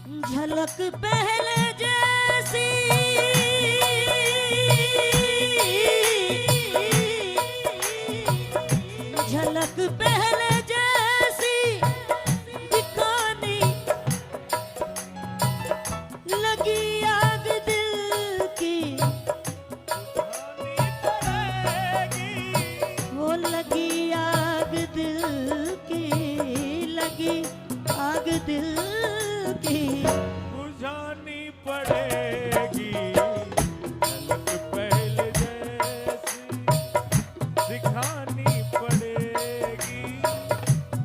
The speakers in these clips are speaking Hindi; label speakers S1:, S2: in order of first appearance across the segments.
S1: झलक पहले जैसी झलक पहले जैसी दिखानी लगी आग दिल की वो लगी आग दिल की लगी आग दिल की
S2: बुझानी पड़ेगी झलक पहले जैसी दिखानी पड़ेगी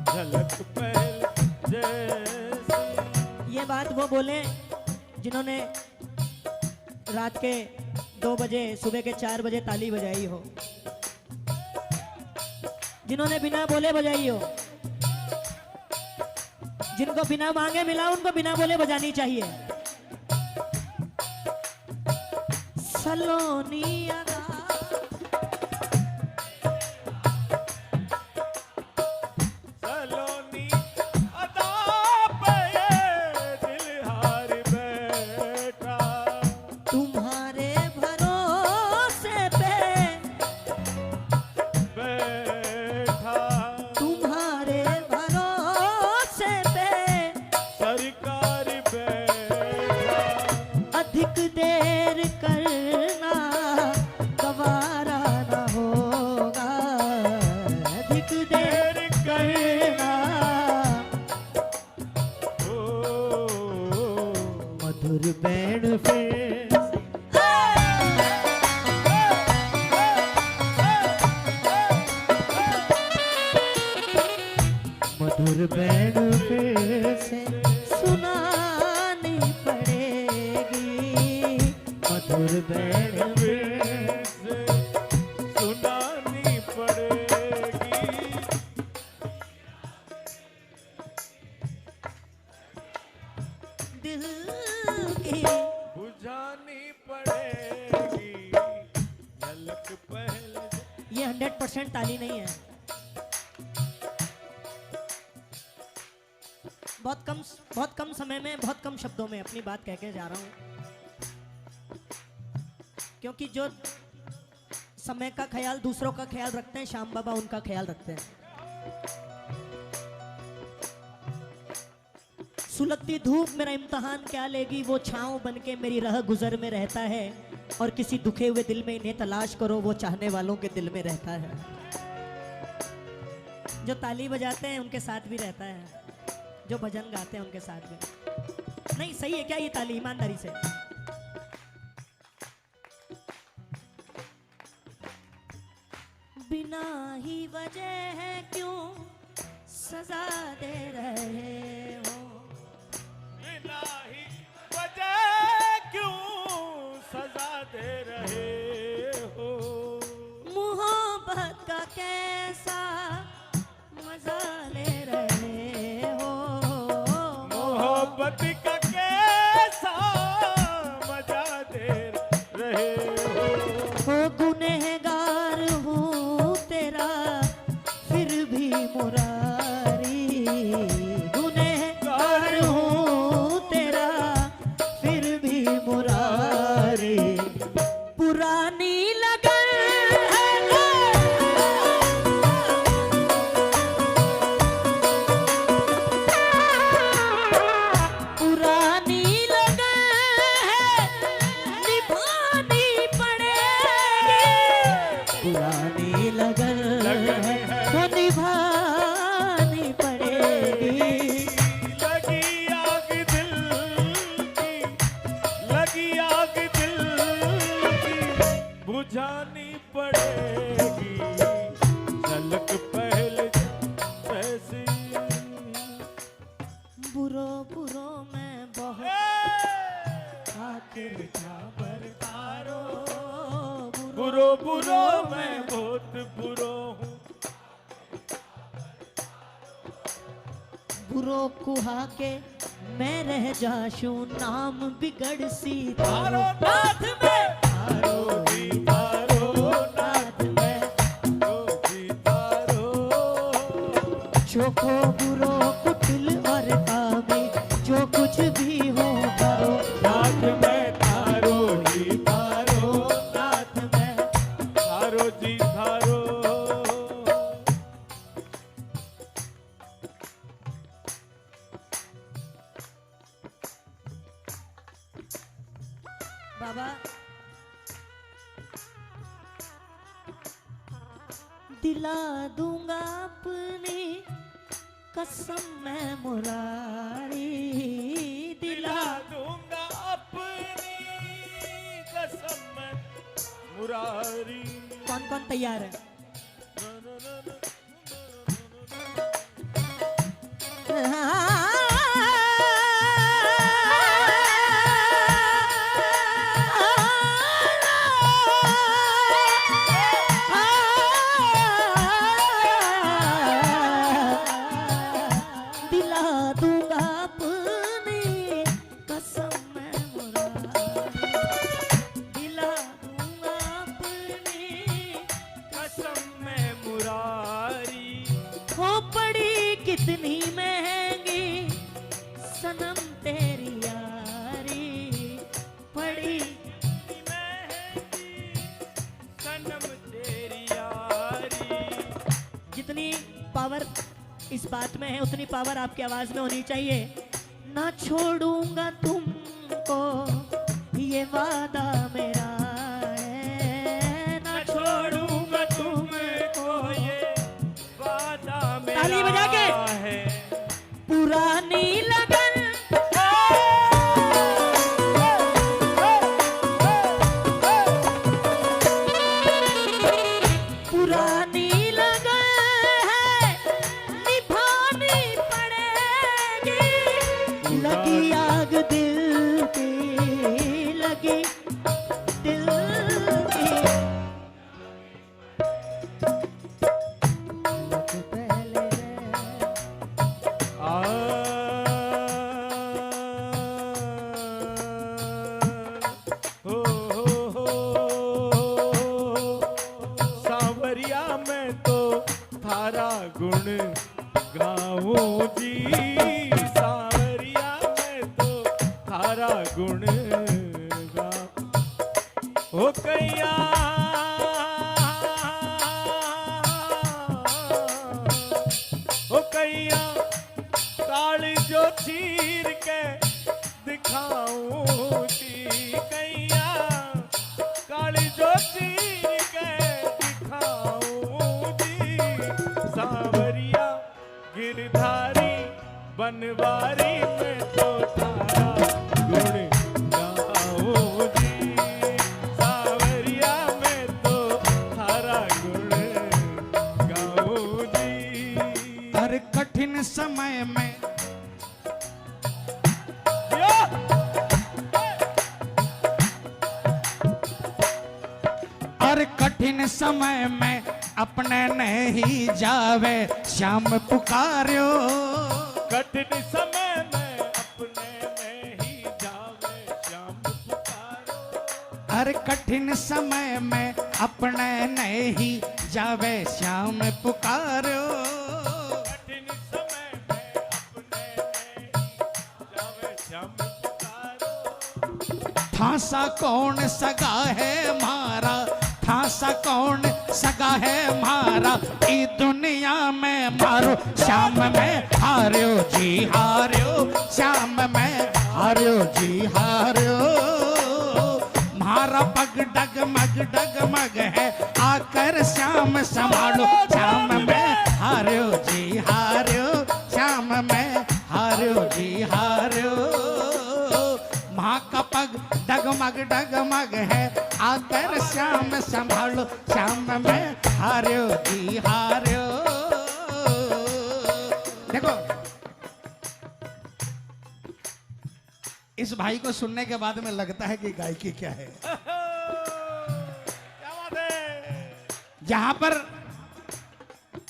S2: झलक पहले जैसी।
S1: ये बात वो बोले जिन्होंने रात के 2 बजे सुबह के 4 बजे ताली बजाई हो, जिन्होंने बिना बोले बजाई हो, जिनको बिना मांगे मिला उनको बिना बोले बजानी चाहिए। सलोनी अदा
S2: सलोनी अदा पे दिल हार बैठा
S1: तुम्हारे भरोसे पे
S2: बैठा
S1: तुम्हारे भरोसे पे
S2: सरकार बैठा
S1: अधिक देर करना गवारा न होगा अधिक देर करना मधुर बैण फिर मधुर बैण फिर से सुनानी पड़ेगी मधुर बैण फिर
S2: से सुनानी पड़ेगी
S1: दिल की
S2: बुझानी पड़ेगी झलक पहले
S1: ये 100% ताली नहीं है, बहुत कम समय में बहुत कम शब्दों में अपनी बात कह के जा रहा हूं, क्योंकि जो समय का ख्याल दूसरों का ख्याल रखते हैं श्याम बाबा उनका ख्याल रखते हैं। सुलगती धूप मेरा इम्तिहान क्या लेगी, वो छांव बनके मेरी राह गुजर में रहता है, और किसी दुखे हुए दिल में इन्हें तलाश करो, वो चाहने वालों के दिल में रहता है। जो ताली बजाते हैं उनके साथ भी रहता है, जो भजन गाते हैं उनके साथ भी। नहीं सही है क्या ये ताली, ईमानदारी से? बिना ही वजह है क्यों सजा दे रहे हो,
S2: बिना ही वजह क्यों सजा दे रहे हो,
S1: मोहब्बत का कैसा मजा ले रहे हो,
S2: मोहब्बत का कैसा मजा दे रहे हो,
S1: गुनहगार हूँ तेरा फिर भी मुरारी, गुनहगार हूँ तेरा फिर भी मुरारी, पुरानी लगन है पुरानी लगन है निभानी पड़ेगी, पुरानी लगन है वो निभानी पड़ेगी।
S2: लगी आग दिल की लगी आग दिल की बुझानी पड़ेगी झलक पहले जैसी।
S1: बुरो बुरो में बहुत आखिर क्या बरतारो,
S2: बुरो बुरो मैं बहुत बुरो हूँ,
S1: बुरो कुहा के मैं रह जाशू, नाम बिगड़ सी तारो नाथ में, तारो ही तारो नाथ में, चोखो बुरो कुटिल और कामी जो कुछ भी हो तारो,
S2: नाथ मैं थारो जी थारो,
S1: नाथ मैं
S2: थारो जी थारो।
S1: बाबा दिला दूंगा अपनी कसम मैं मुरारी, दिला
S2: दिला दूंगा अपनी कसम मैं मुरारी।
S1: कौन कौन तैयार है? दिला दूंगा अपनी कसम मैं मुरारी, दिला दूंगा अपनी
S2: कसम मैं मुरारी।
S1: हो पड़ी कितनी महंगी सनम तेरी यारी, पड़ी
S2: महंगी सनम तेरी यारी।
S1: जितनी पावर इस बात में है उतनी पावर आपकी आवाज में होनी चाहिए। ना छोड़ूंगा तुमको ये वादा मेरा है, ना छोड़ूंगा तुमको
S2: ये वादा मेरा
S1: ताली बजा के।
S2: है।
S1: पुरानी लगन पुरानी लगन है निभानी पड़ेगी, लगी आग दिल की, लगी दिल की। लग पहले
S2: आ हो सांवरिया मैं तो थारा गुण गाऊं जी, सांवरिया मैं तो थारा गुण गाऊं। हो कैया हो कैया काली जो चीर के दिखाऊं जी, कैया काली जो चीर के दिखाऊं जी। सांवरिया गिरधारी बनवारी में तो थारा गुण गाऊं जी, सांवरिया में तो थारा गुण गाऊं जी।
S3: हर कठिन समय में हर कठिन समय में अपने नहीं जावे श्याम पुकार्यो,
S2: कठिन समय में अपने में ही जावे श्याम पुकारो।
S3: हर कठिन समय में अपने नहीं जावे श्याम पुकार्यो।
S2: कठिन समय में अपने में ही जावे श्याम पुकारो।
S3: थासा कौन सगा है मारा, थासा कौन सगा है मारा, ई दुनिया में मारो श्याम में हार्यो जी हार्यो, श्याम में हार्यो जी हार्यो। मारा पग डगमग है आकर श्याम संभालो, श्याम में हार्यो जी हार्यो, श्याम में हार्यो जी हार्यो। माँ का पग डगमग है आकर श्याम संभालो, श्याम में हार्यो जी हार्यो। देखो इस भाई को सुनने के बाद में लगता है कि गायकी क्या है।
S2: क्या बात है।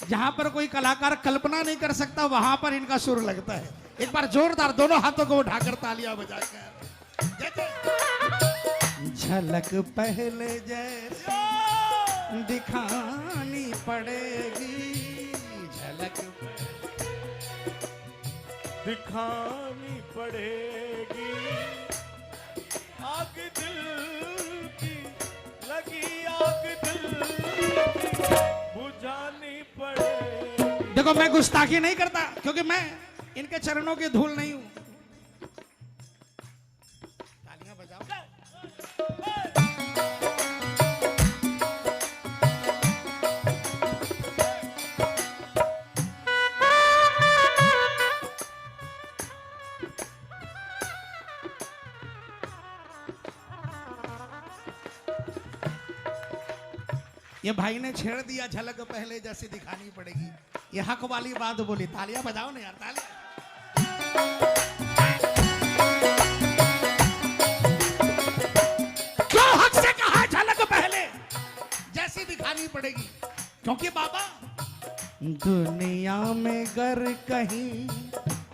S3: जहां पर कोई कलाकार कल्पना नहीं कर सकता वहां पर इनका सुर लगता है। एक बार जोरदार दोनों हाथों को उठाकर तालियां बजाकर झलक पहले जैसे दिखानी पड़ेगी, झलक
S2: दिखानी पड़ेगी।
S3: देखो मैं गुस्ताखी नहीं करता क्योंकि मैं इनके चरणों की धूल नहीं हूं। तालियां बजाओ। ये भाई ने छेड़ दिया, झलक पहले जैसी दिखानी पड़ेगी। ये हक वाली बात बोली। तालियां बजाओ ना यार, तालियां। क्यों हक से कहा झलक पहले जैसी दिखानी पड़ेगी? क्योंकि बाबा दुनिया में गर कहीं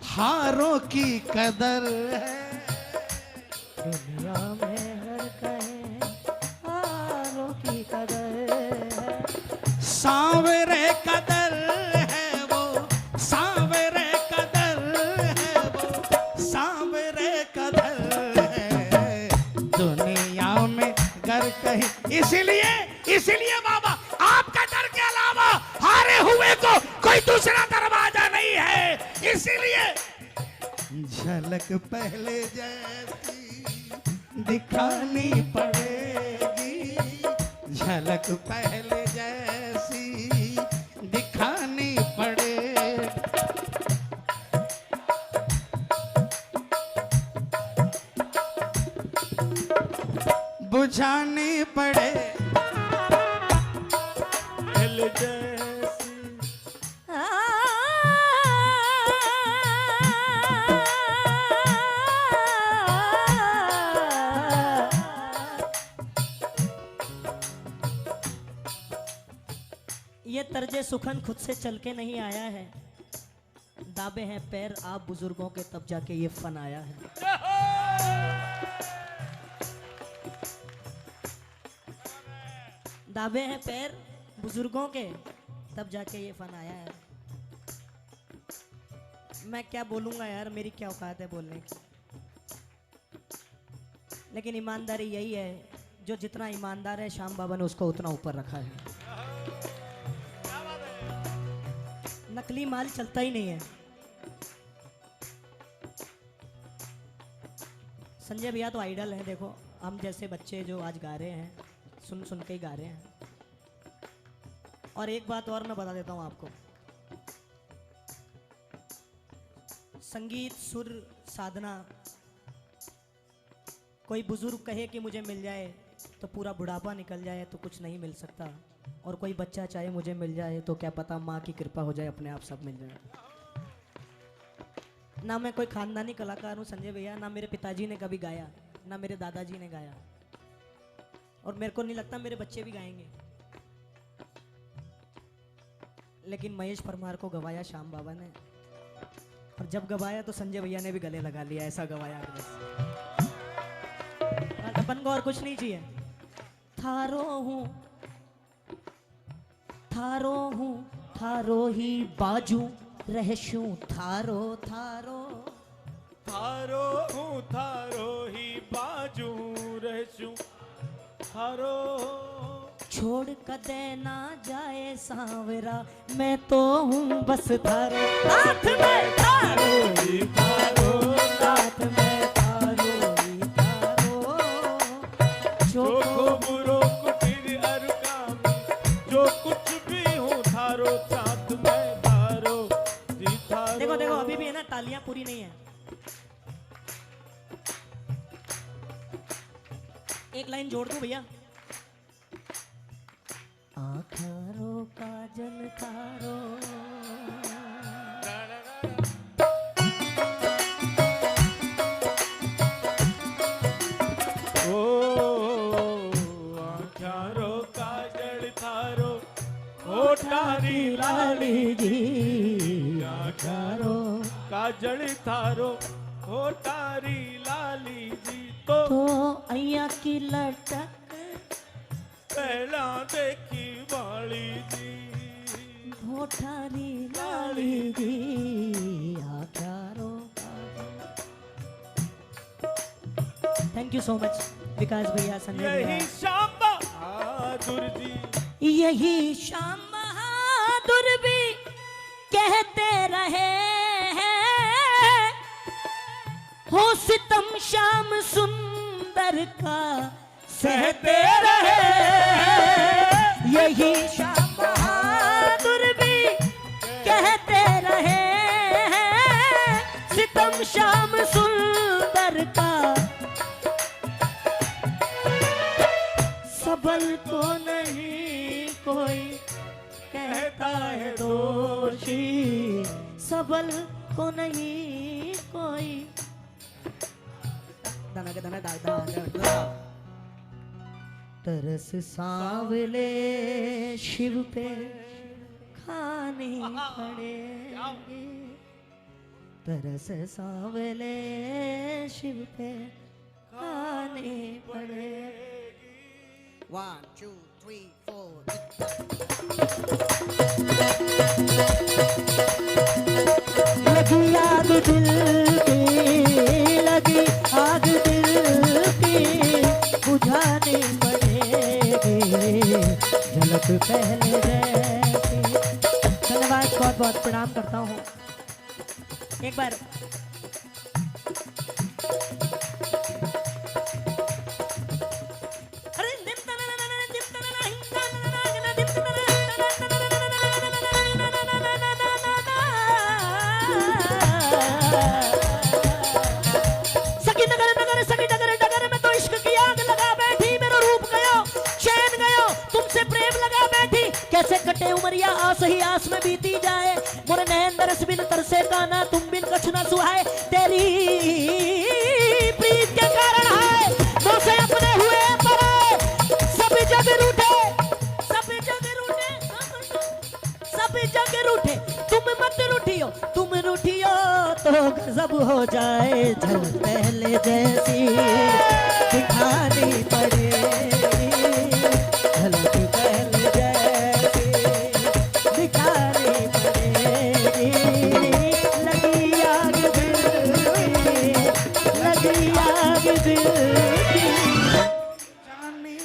S3: हारों की कदर है,
S1: दुनिया में हर कहे हारों की कदर है,
S3: सांवरे कदर है वो, सांवरे कदर है वो, सांवरे कदर है दुनिया में गर कहीं। इसीलिए बाबा आपका दर के अलावा हारे हुए को कोई दूसरा दरवाजा नहीं है। इसीलिए झलक पहले जैसी दिखानी पड़ेगी, झलक पहले जैसी दिखानी पड़ेगी। बुझानी पड़े
S2: दिल जैसी
S1: ये तर्जे सुखन खुद से चल के नहीं आया है, दाबे हैं पैर आप बुजुर्गों के तब जाके ये फन आया है। दाबे हैं पैर बुजुर्गों के तब जाके ये फन आया है। मैं क्या बोलूंगा यार, मेरी क्या औकात है बोलने की। लेकिन ईमानदारी यही है, जो जितना ईमानदार है श्याम बाबा ने उसको उतना ऊपर रखा है। नकली माल चलता ही नहीं है। संजय भैया तो आइडल हैं, देखो हम जैसे बच्चे जो आज गा रहे हैं सुन सुन के ही गा रहे हैं। और एक बात और मैं बता देता हूँ आपको, संगीत सुर साधना, कोई बुजुर्ग कहे कि मुझे मिल जाए तो पूरा बुढ़ापा निकल जाए तो कुछ नहीं मिल सकता, और कोई बच्चा चाहे मुझे मिल जाए तो क्या पता माँ की कृपा हो जाए अपने आप सब मिल जाए। ना मैं कोई खानदानी कलाकार हूँ संजय भैया, ना मेरे पिताजी ने कभी गाया, ना मेरे दादाजी ने गाया, और मेरे को नहीं लगता मेरे बच्चे भी गाएंगे। लेकिन महेश परमार को गवाया श्याम बाबा ने, और जब गवाया तो संजय भैया ने भी गले लगा लिया, ऐसा गवाया। अपन को और कुछ नहीं चाहिए। थारो हूँ थारो ही बाजू रहशू थारो थारो,
S2: थारो हूँ थारो ही बाजू रहशू थारो,
S1: छोड़ कदे ना जाए सांवरा मैं तो हूँ बस थारो, साथ में थारो
S2: ही थारो,
S1: साथ में थारो ही थारो,
S2: चोखो बुरो कुटिर अरकामी, जो कुछ भी हूँ थारो, साथ में थारो जी थारो।
S1: देखो देखो अभी भी है ना, तालियां पूरी नहीं है। एक लाइन जोड़ दूं भैया। आखारो काजल थारो,
S2: आँखारो काजल थारो, होठारी लाली
S1: जी
S2: आँखारो काजल थारो, होठारी लाली जी तो
S1: अय्या की लटक
S2: पहला देखी वाली जी,
S1: होठारी लाली जी आखारो। थैंक यू सो मच विकास भैया, संजय
S2: यही
S1: भैया।
S2: श्याम बहादुर जी,
S1: यही श्याम बहादुर भी कह रहे हैं हो सितम शाम सुंदर का
S2: सहते रहे
S1: यही शाम बहादुर भी कहते रहे हैं सितम शाम सुंदर का सबल को नहीं कोई कहता है दोषी सबल को नहीं कोई तरस सांवले शिव पे खाने पड़ेगी तरस सांवले शिव पे खाने पड़ेगी 1 2 3 4 लगी आग दिल की लगी आग दिल की बुझानी पड़ेगी झलक पहले जैसी धन्यवाद बहुत बहुत प्रणाम करता हूँ एक बार कैसे कटे उमरिया आस ही आस में बीती जाए मोरे नैन दरस बिन तरसे काना तुम बिन कछु न सुहाए तेरी प्रीत के कारण है मोसे अपने हुए पराए सब जग रूठे सब जग रूठे सब जग रूठे तुम मत रूठियो तुम रूठियो तो गजब हो जाए झल पहले जैसी दिखानी पड़ेगी झलक पहले जैसी दिखानी पड़ेगी लगी आग दिल की लगी आग दिल की जानी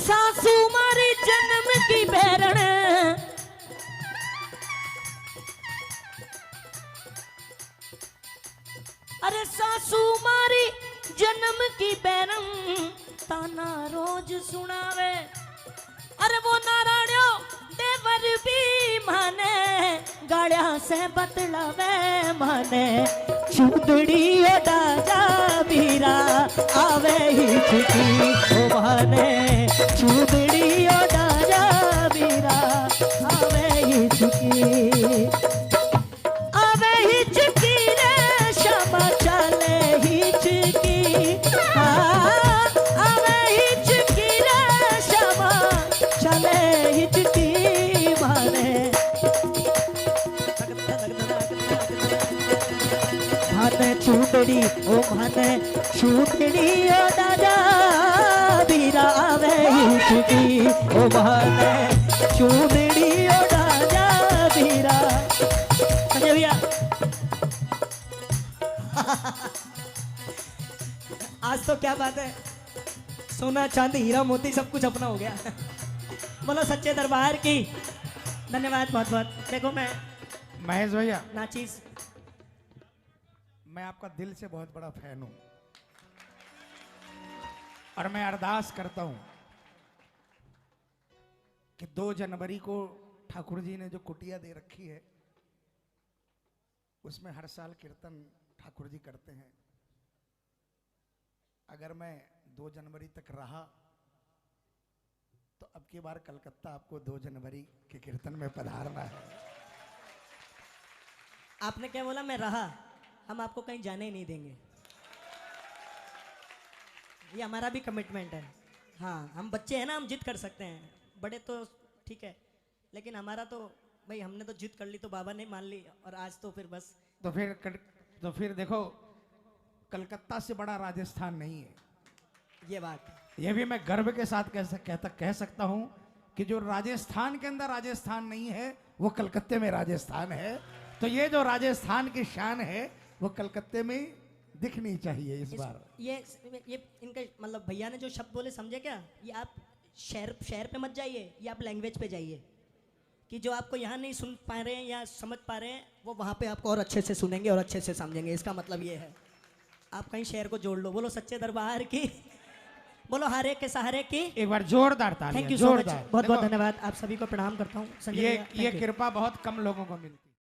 S1: सासू मारी जन्म की बैरण अरे सासू मारी जन्म की बैरम ताना रोज सुनावे अरे वो नारायणो देवर भी माने गाड़िया से बतलावे माने चूदड़ी डाजा बीरा आवे ही चुकी ओ माने चूदड़ी डाजा बीरा आवे ही चुकी आवे ही चुकी रे क्षमा चले ही चुकी आवे ही चुकी रे क्षमा चले ही चुकी माने माने चूतड़ी ओ माने चूतड़ी ओ दादा बीरा आवे ही चुकी ओ माने चूतड़ी ओ दादा बीरा संजय भैया आज तो क्या बात है सोना चांदी हीरा मोती सब कुछ अपना हो गया बोलो सच्चे दरबार की धन्यवाद बहुत बहुत देखो मैं
S3: महेश भैया
S1: नाचीज
S3: मैं आपका दिल से बहुत बड़ा फैन हूं और मैं अरदास करता हूं कि 2 जनवरी को ठाकुर जी ने जो कुटिया दे रखी है उसमें हर साल कीर्तन ठाकुर जी करते हैं। अगर मैं 2 जनवरी तक रहा तो अब की बार कलकत्ता आपको 2 जनवरी के कीर्तन में पधारना है।
S1: आपने क्या बोला मैं रहा हम आपको कहीं जाने ही नहीं देंगे ये हमारा भी कमिटमेंट है हाँ, हम बच्चे हैं ना, हम जिद कर सकते हैं, बड़े तो ठीक है, लेकिन हमारा तो भाई हमने तो जिद कर ली तो बाबा ने मान ली, और आज तो फिर बस।
S3: तो फिर देखो, कलकत्ता से बड़ा राजस्थान नहीं है।
S1: ये बात
S3: ये भी मैं गर्व के साथ कह सकता हूँ कि जो राजस्थान के अंदर राजस्थान नहीं है वो कलकत्ते में राजस्थान है। तो ये जो राजस्थान की शान है वो कलकत्ते में दिखनी चाहिए इस बार।
S1: ये इनका मतलब भैया ने जो शब्द बोले समझे क्या, ये आप शहर पे मत जाइए, ये आप लैंग्वेज पे जाइए, कि जो आपको यहाँ नहीं सुन पा रहे हैं या समझ पा रहे हैं वो वहाँ पे आपको और अच्छे से सुनेंगे और अच्छे से समझेंगे। इसका मतलब ये है, आप कहीं शहर को जोड़ लो। बोलो सच्चे दरबार की, बोलो हारे के सहारे की।
S3: एक बार जोरदार तालियां।
S1: थैंक यू सो मच,
S3: जोरदार।
S1: बहुत बहुत
S3: देखो,
S1: धन्यवाद, आप सभी को प्रणाम करता हूँ। संजय भैया,
S3: ये
S1: thank you।
S3: कृपा बहुत कम लोगों को मिलती है।